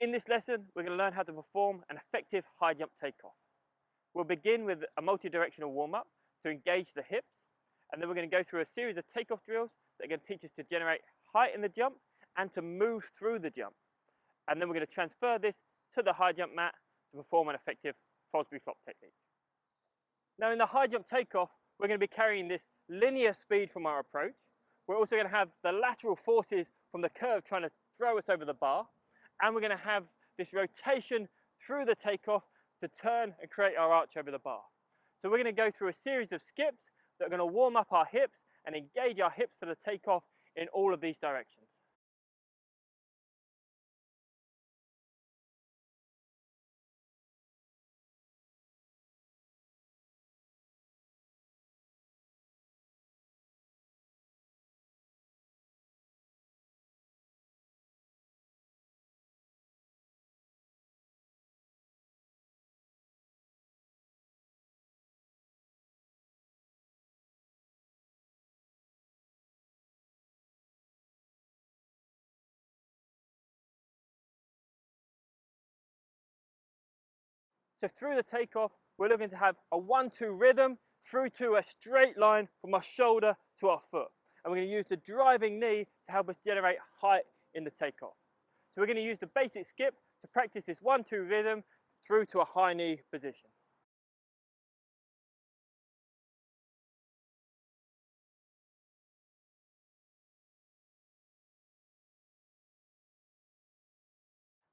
In this lesson, we're going to learn how to perform an effective high jump takeoff. We'll begin with a multi-directional warm-up to engage the hips, and then we're going to go through a series of takeoff drills that are going to teach us to generate height in the jump and to move through the jump. And then we're going to transfer this to the high jump mat to perform an effective Fosbury Flop technique. Now in the high jump takeoff, we're going to be carrying this linear speed from our approach. We're also going to have the lateral forces from the curve trying to throw us over the bar. And we're going to have this rotation through the takeoff to turn and create our arch over the bar. So we're going to go through a series of skips that are going to warm up our hips and engage our hips for the takeoff in all of these directions. So through the takeoff, we're looking to have a 1-2 rhythm through to a straight line from our shoulder to our foot. And we're going to use the driving knee to help us generate height in the takeoff. So we're going to use the basic skip to practice this 1-2 rhythm through to a high knee position.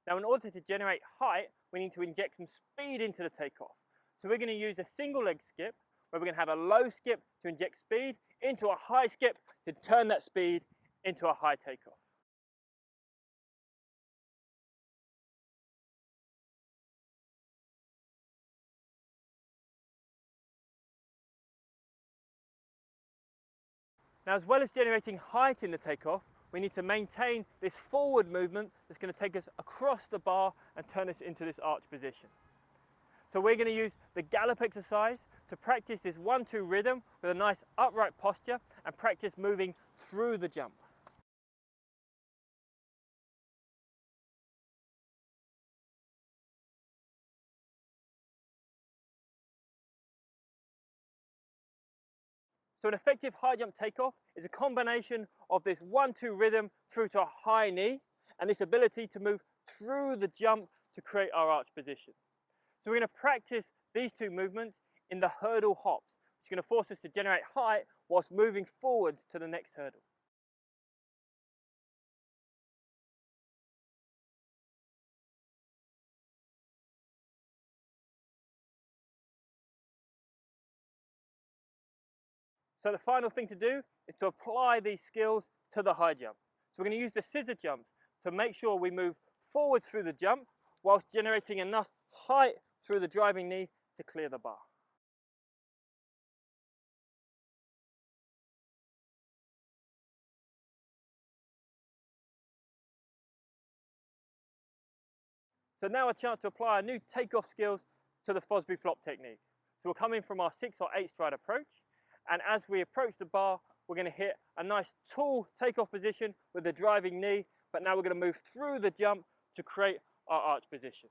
Now in order to generate height, we need to inject some speed into the takeoff. So we're going to use a single leg skip, where we're going to have a low skip to inject speed into a high skip to turn that speed into a high takeoff. Now as well as generating height in the takeoff, we need to maintain this forward movement that's going to take us across the bar and turn us into this arch position. So we're going to use the gallop exercise to practice this 1-2 rhythm with a nice upright posture and practice moving through the jump. So an effective high jump takeoff is a combination of this 1-2 rhythm through to a high knee and this ability to move through the jump to create our arch position. So we're going to practice these two movements in the hurdle hops, which is going to force us to generate height whilst moving forwards to the next hurdle. So the final thing to do is to apply these skills to the high jump. So we're going to use the scissor jumps to make sure we move forwards through the jump whilst generating enough height through the driving knee to clear the bar. So now a chance to apply our new takeoff skills to the Fosbury Flop technique. So we're coming from our 6 or 8 stride approach, and as we approach the bar, we're going to hit a nice tall takeoff position with the driving knee, but now we're going to move through the jump to create our arch position.